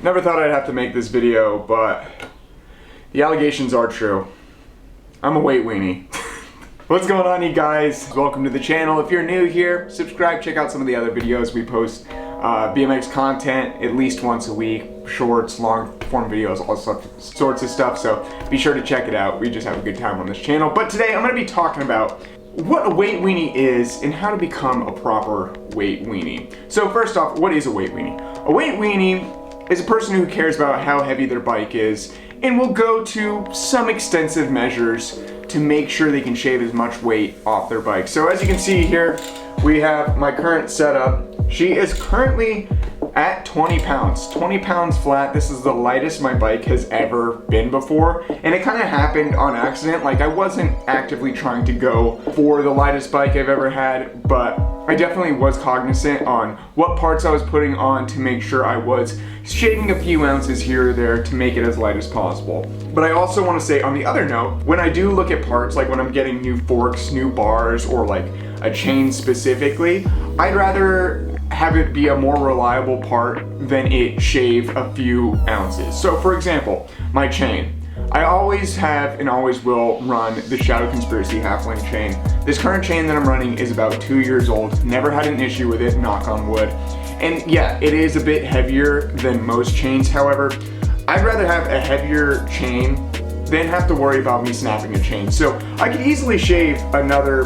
Never thought I'd have to make this video, but the allegations are true. I'm a weight weenie. What's going on, you guys? Welcome to the channel. If you're new here, subscribe, check out some of the other videos. We post BMX content at least once a week, shorts, long form videos, all sorts of stuff, so be sure to check it out. We just have a good time on this channel. But today I'm going to be talking about what a weight weenie is and how to become a proper weight weenie. So first off, what is a weight weenie? A weight weenie is a person who cares about how heavy their bike is and will go to some extensive measures to make sure they can shave as much weight off their bike. So as you can see here, we have my current setup. She is currently at 20 pounds. 20 pounds flat. This is the lightest my bike has ever been before. And it kind of happened on accident. Like, I wasn't actively trying to go for the lightest bike I've ever had, but I definitely was cognizant on what parts I was putting on to make sure I was shaving a few ounces here or there to make it as light as possible. But I also want to say, on the other note, when I do look at parts, like when I'm getting new forks, new bars, or like a chain specifically, I'd rather have it be a more reliable part than it shave a few ounces. So for example, my chain. I always have and always will run the Shadow Conspiracy half-length chain. This current chain that I'm running is about 2 years old. Never had an issue with it, knock on wood. And yeah, it is a bit heavier than most chains. However, I'd rather have a heavier chain than have to worry about me snapping a chain. So I could easily shave another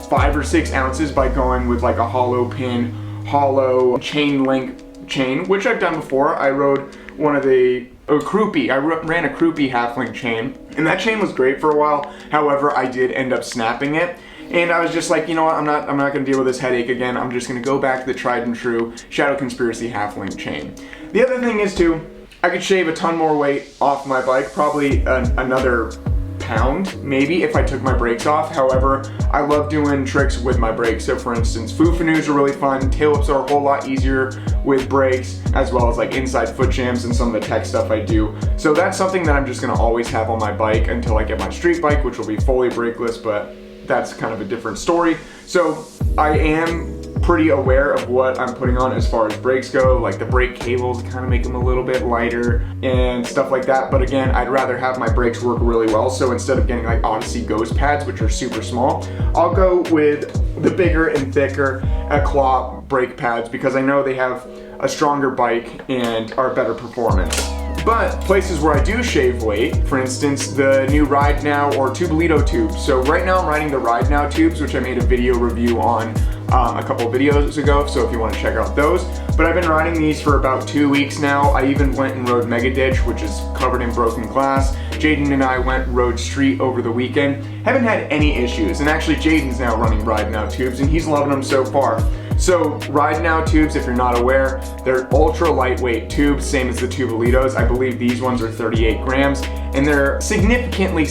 5 or 6 ounces by going with like a hollow pin, hollow chain link chain, which I've done before. I rode one of the Croupi. I ran a Croupi half-link chain, and that chain was great for a while. However, I did end up snapping it, and I was just like, you know what, I'm not gonna deal with this headache again. I'm just gonna go back to the tried and true Shadow Conspiracy half-link chain. The other thing is too, I could shave a ton more weight off my bike, probably another pound maybe if I took my brakes off. However, I love doing tricks with my brakes. So for instance, foo-fanoos are really fun, tail whips are a whole lot easier with brakes, as well as like inside foot jams and some of the tech stuff I do. So that's something that I'm just gonna always have on my bike until I get my street bike, which will be fully brakeless, but that's kind of a different story. So I am pretty aware of what I'm putting on as far as brakes go, like the brake cables kind of make them a little bit lighter and stuff like that. But again, I'd rather have my brakes work really well. So instead of getting like Odyssey Ghost pads, which are super small, I'll go with the bigger and thicker claw brake pads because I know they have a stronger bike and are better performance. But places where I do shave weight, for instance, the new Ride Now or Tubolito tubes. So right now I'm riding the Ride Now tubes, which I made a video review on a couple of videos ago, so if you want to check out those. But I've been riding these for about 2 weeks now. I even went and rode Mega Ditch, which is covered in broken glass. Jaden and I went and rode Street over the weekend. Haven't had any issues, and actually Jaden's now running Ride Now tubes, and he's loving them so far. So Ride Now tubes, if you're not aware, they're ultra lightweight tubes, same as the Tubolitos. I believe these ones are 38 grams, and they're significantly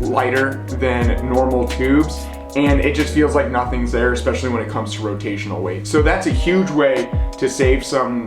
lighter than normal tubes. And it just feels like nothing's there, especially when it comes to rotational weight. So that's a huge way to save some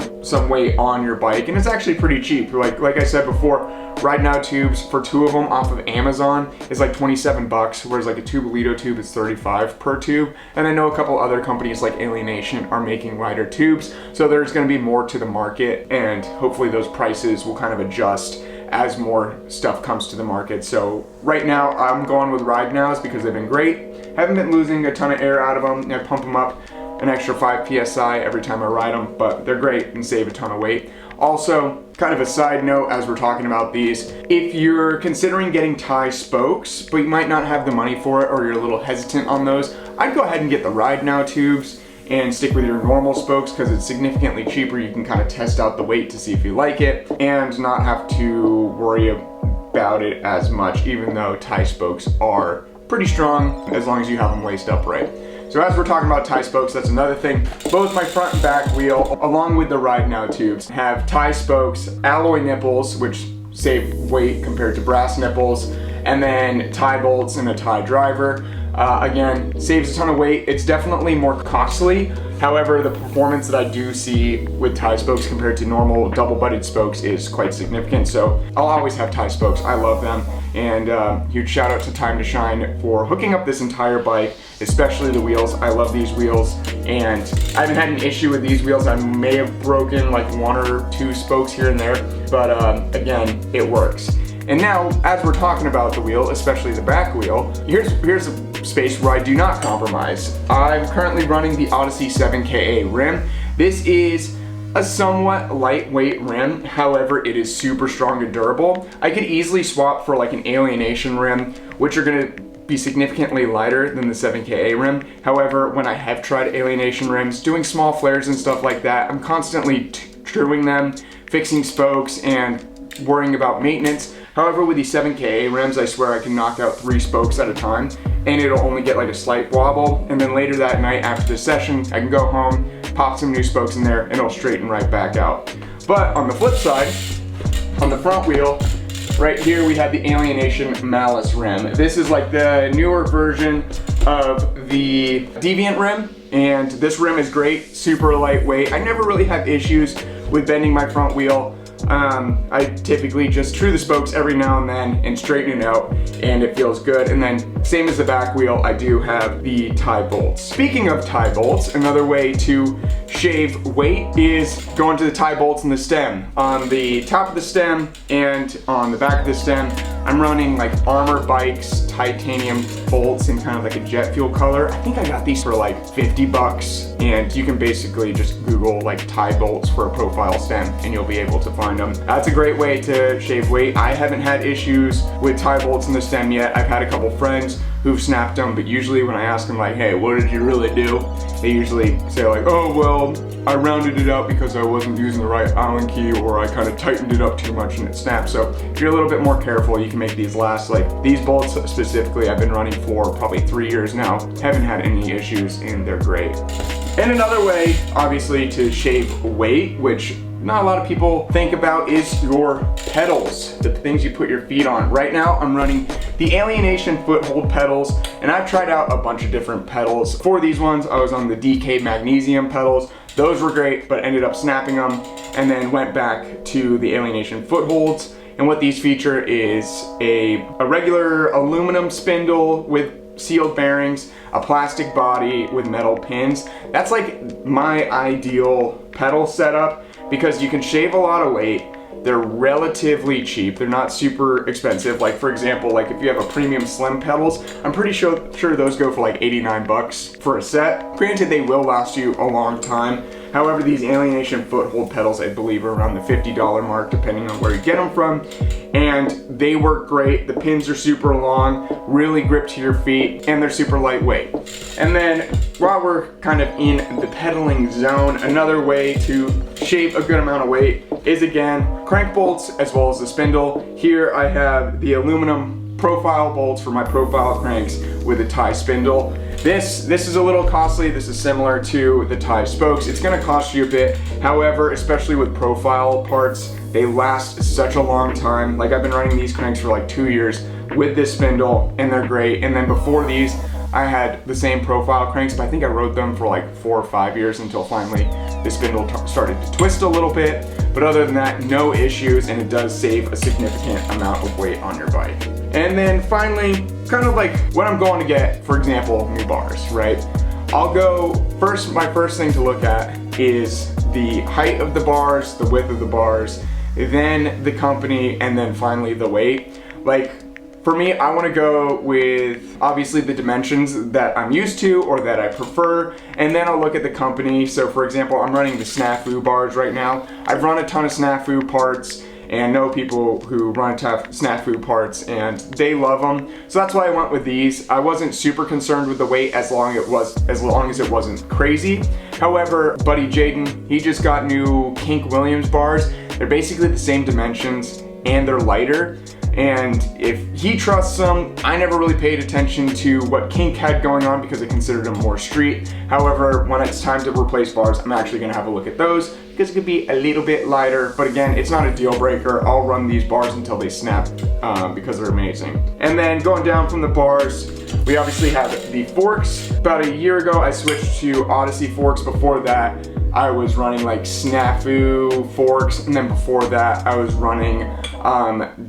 weight on your bike, and it's actually pretty cheap. Like I said before, Ride Now tubes for 2 of them off of Amazon is like 27 bucks, whereas like a Tubolito tube is 35 per tube. And I know a couple other companies like Alienation are making lighter tubes, so there's going to be more to the market, and hopefully those prices will kind of adjust as more stuff comes to the market. So right now I'm going with Ride Nows because they've been great. Haven't been losing a ton of air out of them. I pump them up an extra 5 psi every time I ride them, but they're great and save a ton of weight. Also, kind of a side note as we're talking about these, if you're considering getting tie spokes, but you might not have the money for it or you're a little hesitant on those, I'd go ahead and get the Ride Now tubes and stick with your normal spokes because it's significantly cheaper. You can kind of test out the weight to see if you like it and not have to worry about it as much, even though tie spokes are pretty strong as long as you have them laced up right. So as we're talking about tie spokes, that's another thing. Both my front and back wheel, along with the Ride Now tubes, have tie spokes, alloy nipples, which save weight compared to brass nipples, and then tie bolts and a tie driver. Again, saves a ton of weight. It's definitely more costly. However, the performance that I do see with tie spokes compared to normal double-butted spokes is quite significant. So I'll always have tie spokes. I love them. And huge shout out to Time to Shine for hooking up this entire bike, especially the wheels. I love these wheels, and I haven't had an issue with these wheels. I may have broken like 1 or 2 spokes here and there, but again, it works. And now, as we're talking about the wheel, especially the back wheel, here's a space where I do not compromise. I'm currently running the Odyssey 7KA rim. This is a somewhat lightweight rim, however, it is super strong and durable. I could easily swap for like an Alienation rim, which are gonna be significantly lighter than the 7KA rim. However, when I have tried Alienation rims, doing small flares and stuff like that, I'm constantly truing them, fixing spokes, and worrying about maintenance. However, with these 7KA rims, I swear I can knock out 3 spokes at a time, and it'll only get like a slight wobble. And then later that night after the session, I can go home, pop some new spokes in there, and it'll straighten right back out. But on the flip side, on the front wheel, right here we have the Alienation Malice rim. This is like the newer version of the Deviant rim, and this rim is great, super lightweight. I never really have issues with bending my front wheel. I typically just true the spokes every now and then and straighten it out, and it feels good. And then same as the back wheel, I do have the tie bolts. Speaking of tie bolts, another way to shave weight is going to the tie bolts in the stem. On the top of the stem and on the back of the stem, I'm running like Armor Bikes titanium bolts in kind of like a jet fuel color. I think I got these for like 50 bucks, and you can basically just Google like tie bolts for a profile stem and you'll be able to find them. That's a great way to shave weight. I haven't had issues with tie bolts in the stem yet. I've had a couple friends who've snapped them, but usually when I ask them like, hey, what did you really do? They usually say like, oh, well, I rounded it out because I wasn't using the right Allen key, or I kind of tightened it up too much and it snapped. So if you're a little bit more careful, you can make these last. Like these bolts specifically, I've been running for probably 3 years now. Haven't had any issues and they're great. And another way, obviously, to shave weight, which not a lot of people think about, is your pedals, the things you put your feet on. Right now, I'm running the Alienation foothold pedals, and I've tried out a bunch of different pedals. For these ones, I was on the DK magnesium pedals. Those were great, but ended up snapping them, and then went back to the Alienation footholds. And what these feature is a regular aluminum spindle with sealed bearings, a plastic body with metal pins. That's like my ideal pedal setup, because you can shave a lot of weight. They're relatively cheap. They're not super expensive. Like for example, like if you have a premium slim pedals, I'm pretty sure those go for like 89 bucks for a set. Granted, they will last you a long time. However, these Alienation foothold pedals, I believe, are around the $50 mark, depending on where you get them from. And they work great. The pins are super long, really grip to your feet, and they're super lightweight. And then while we're kind of in the pedaling zone, another way to shave a good amount of weight is, again, crank bolts as well as the spindle. Here I have the aluminum profile bolts for my profile cranks with a tie spindle. This is a little costly. This is similar to the tie spokes. It's gonna cost you a bit. However, especially with profile parts, they last such a long time. Like I've been running these cranks for like 2 years with this spindle, and they're great. And then before these, I had the same profile cranks, but I think I rode them for like 4 or 5 years until finally the spindle started to twist a little bit. But other than that, no issues, and it does save a significant amount of weight on your bike. And then finally, kind of like when I'm going to get, for example, new bars, right? I'll go first, my first thing to look at is the height of the bars, the width of the bars, then the company, and then finally the weight. Like, for me, I want to go with obviously the dimensions that I'm used to or that I prefer, and then I'll look at the company. So for example, I'm running the Snafu bars right now. I've run a ton of Snafu parts and know people who run a ton of Snafu parts, and they love them. So that's why I went with these. I wasn't super concerned with the weight as long as it wasn't crazy. However, buddy Jaden, he just got new Kink Williams bars. They're basically the same dimensions and they're lighter. And if he trusts them, I never really paid attention to what Kink had going on because I considered them more street. However, when it's time to replace bars, I'm actually gonna have a look at those because it could be a little bit lighter, but again, it's not a deal breaker. I'll run these bars until they snap because they're amazing. And then going down from the bars, we obviously have the forks. About a year ago, I switched to Odyssey forks. Before that, I was running like Snafu forks, and then before that, I was running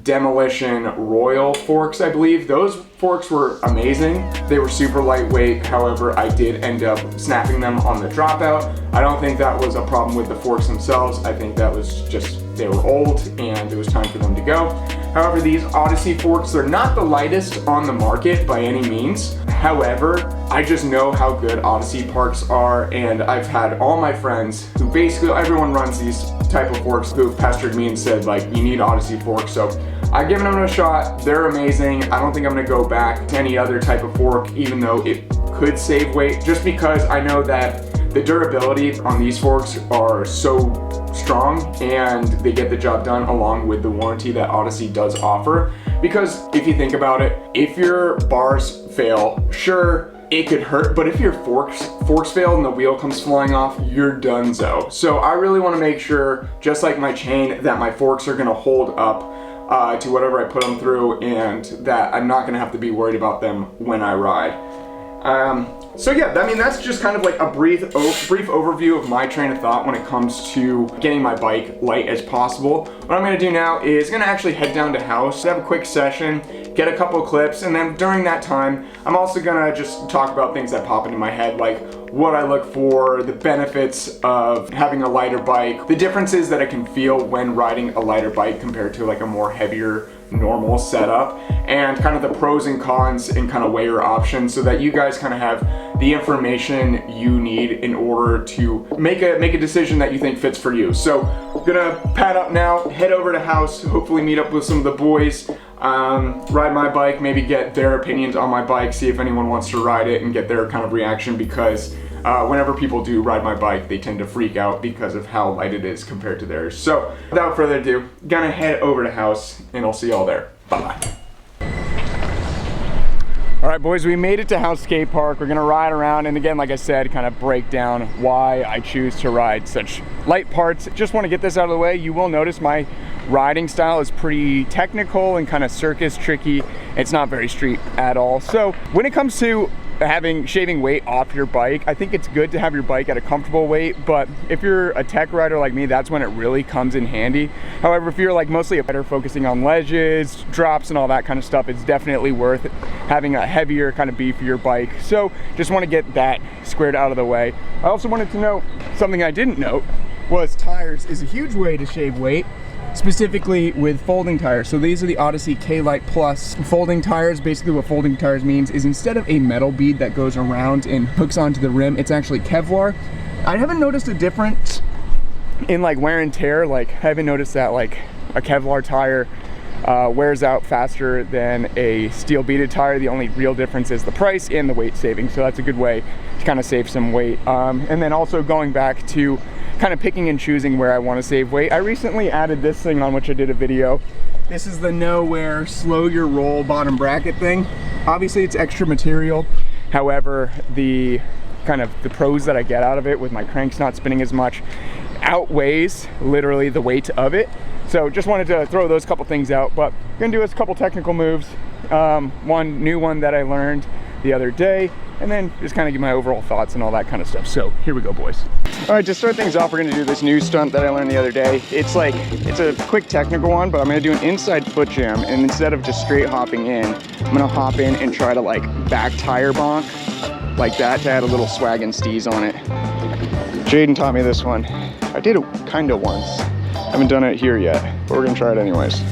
Demolition Royal forks, I believe. Those forks were amazing. They were super lightweight. However, I did end up snapping them on the dropout. I don't think that was a problem with the forks themselves. I think that was just they were old and it was time for them to go. However, these Odyssey forks, they're not the lightest on the market by any means. However, I just know how good Odyssey parks are, and I've had all my friends who basically, everyone runs these type of forks who've pestered me and said like, you need Odyssey forks. So I've given them a shot. They're amazing. I don't think I'm gonna go back to any other type of fork, even though it could save weight, just because I know that the durability on these forks are so strong and they get the job done, along with the warranty that Odyssey does offer. Because if you think about it, if your bars fail, sure, it could hurt, but if your forks fail and the wheel comes flying off, you're donezo. So I really want to make sure, just like my chain, that my forks are going to hold up to whatever I put them through, and that I'm not going to have to be worried about them when I ride. So yeah, I mean, that's just kind of like a brief overview of my train of thought when it comes to getting my bike light as possible. What I'm gonna do now is gonna actually head down to house, have a quick session, get a couple of clips, and then during that time, I'm also gonna just talk about things that pop into my head, like what I look for, the benefits of having a lighter bike, the differences that I can feel when riding a lighter bike compared to like a more heavier normal setup, and kind of the pros and cons and kind of weigh your options so that you guys kind of have the information you need in order to make a decision that you think fits for you. So I'm gonna pad up now, head over to house, hopefully meet up with some of the boys, ride my bike, maybe get their opinions on my bike, see if anyone wants to ride it and get their kind of reaction, because whenever people do ride my bike, they tend to freak out because of how light it is compared to theirs. So without further ado, gonna head over to house and I'll see y'all there. Bye-bye. All right, boys, we made it to House Skate Park. We're gonna ride around, and again, like I said, kind of break down why I choose to ride such light parts. Just wanna get this out of the way. You will notice my riding style is pretty technical and kind of circus tricky. It's not very street at all. So when it comes to shaving weight off your bike, I think it's good to have your bike at a comfortable weight, but if you're a tech rider like me, that's when it really comes in handy. However, if you're like mostly a rider focusing on ledges, drops, and all that kind of stuff, it's definitely worth having a heavier, kind of beefier bike. So just want to get that squared out of the way. I also wanted to note something I didn't note was tires is a huge way to shave weight, specifically with folding tires. So these are the Odyssey K-Lite Plus folding tires. Basically what folding tires means is instead of a metal bead that goes around and hooks onto the rim, it's actually Kevlar. I haven't noticed a difference in like wear and tear. Like I haven't noticed that like a Kevlar tire wears out faster than a steel beaded tire. The only real difference is the price and the weight saving. So that's a good way to kind of save some weight. And then also going back to kind of picking and choosing where I want to save weight. I recently added this thing on which I did a video. This is the no-wear, slow your roll bottom bracket thing. Obviously it's extra material. However, the pros that I get out of it with my cranks not spinning as much outweighs literally the weight of it. So just wanted to throw those couple things out, but I'm gonna do a couple technical moves. One new one that I learned the other day, and then just kind of give my overall thoughts and all that kind of stuff. So here we go, boys. All right, to start things off, we're gonna do this new stunt that I learned the other day. It's a quick technical one, but I'm gonna do an inside foot jam, and instead of just straight hopping in, I'm gonna hop in and try to like back tire bonk like that to add a little swag and steez on it. Jaden taught me this one. I did it kind of once. I haven't done it here yet, but we're gonna try it anyways.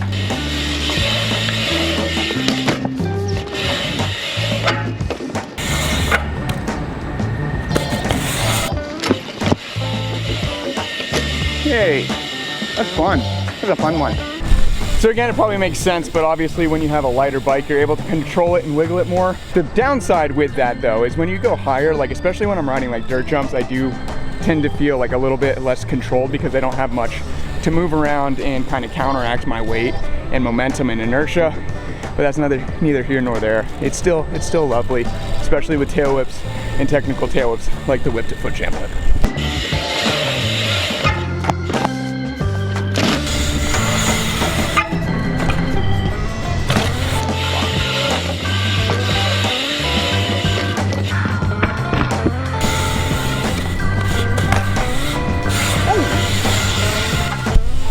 Yay, that's fun. That's a fun one. So again, it probably makes sense, but obviously when you have a lighter bike, you're able to control it and wiggle it more. The downside with that though is when you go higher, like especially when I'm riding like dirt jumps, I do tend to feel like a little bit less controlled because I don't have much to move around and kind of counteract my weight and momentum and inertia. But that's neither here nor there. It's still lovely, especially with tail whips and technical tail whips like the whip to foot jam whip.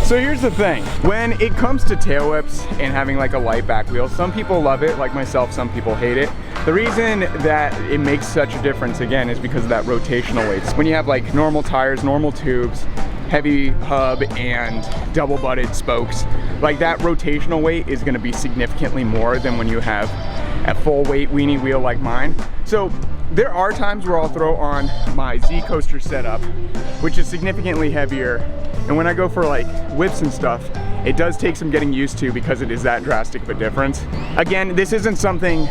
So here's the thing, when it comes to tail whips and having like a light back wheel, some people love it, like myself, some people hate it. The reason that it makes such a difference, again, is because of that rotational weights. When you have like normal tires, normal tubes, heavy hub, and double butted spokes, like that rotational weight is gonna be significantly more than when you have a full weight weenie wheel like mine. So there are times where I'll throw on my Z coaster setup, which is significantly heavier. And when I go for like whips and stuff, it does take some getting used to because it is that drastic of a difference. Again, this isn't something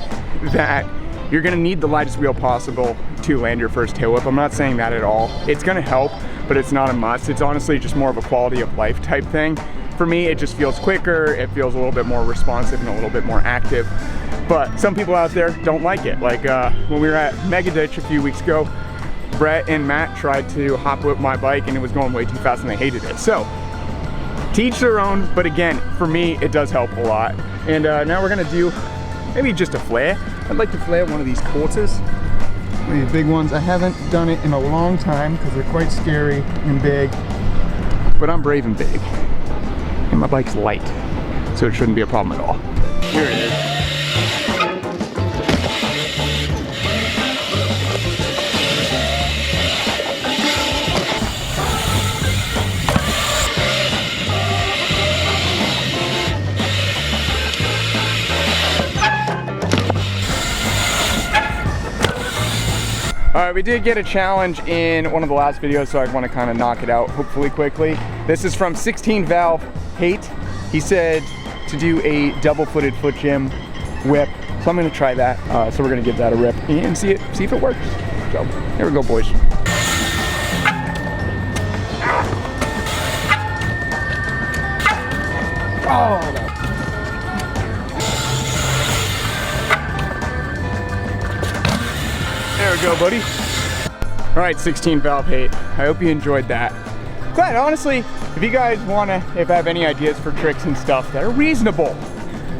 that you're gonna need the lightest wheel possible to land your first tail whip. I'm not saying that at all. It's gonna help, but it's not a must. It's honestly just more of a quality of life type thing. For me, it just feels quicker, it feels a little bit more responsive and a little bit more active. But some people out there don't like it. Like when we were at Mega Ditch a few weeks ago, Brett and Matt tried to hop whip my bike and it was going way too fast and they hated it. So, to each their own, but again, for me, it does help a lot. And now we're gonna do maybe just a flare. I'd like to flare one of these quarters. One of these big ones. I haven't done it in a long time because they're quite scary and big, but I'm brave and big. And my bike's light, so it shouldn't be a problem at all. Here it is. All right, we did get a challenge in one of the last videos, so I want to kind of knock it out hopefully quickly. This is from 16 Valve Hate. He said to do a double-footed foot gym whip, so I'm going to try that. So we're going to give that a rip and see if it works. So here we go, boys. Oh, no. There we go, buddy. All right, 16 Valve Hate. I hope you enjoyed that. Glad, honestly, if you guys if I have any ideas for tricks and stuff that are reasonable,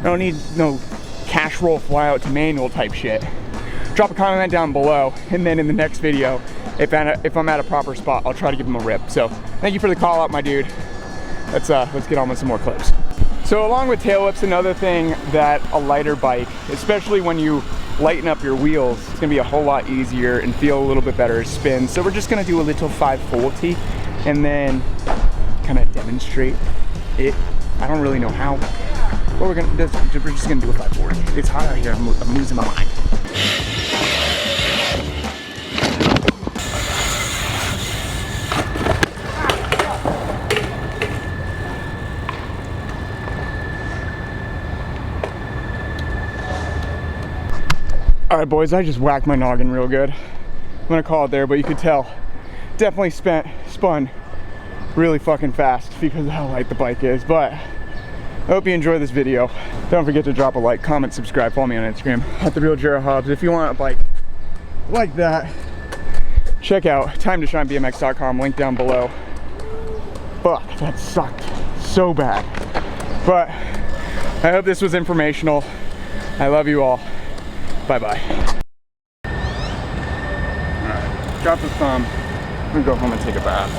I don't need no cash roll fly out to manual type shit, drop a comment down below, and then in the next video, if I'm at a proper spot, I'll try to give them a rip. So thank you for the call out, my dude. Let's get on with some more clips. So along with tail whips, another thing that a lighter bike, especially when you lighten up your wheels, it's gonna be a whole lot easier and feel a little bit better spin. So we're just gonna do a little 540 and then kind of demonstrate it. I don't really know how. What we're just gonna do a 540. It's hot out here, I'm losing my mind. All right, boys, I just whacked my noggin real good. I'm gonna call it there, but you could tell, definitely spun really fucking fast because of how light the bike is. But I hope you enjoy this video. Don't forget to drop a like, comment, subscribe, follow me on Instagram @TheRealJared Hobbs. If you want a bike like that, check out timetoshinebmx.com, link down below. Fuck, that sucked so bad. But I hope this was informational. I love you all. Bye-bye. Alright, drop the thumb. I'm gonna go home and take a bath.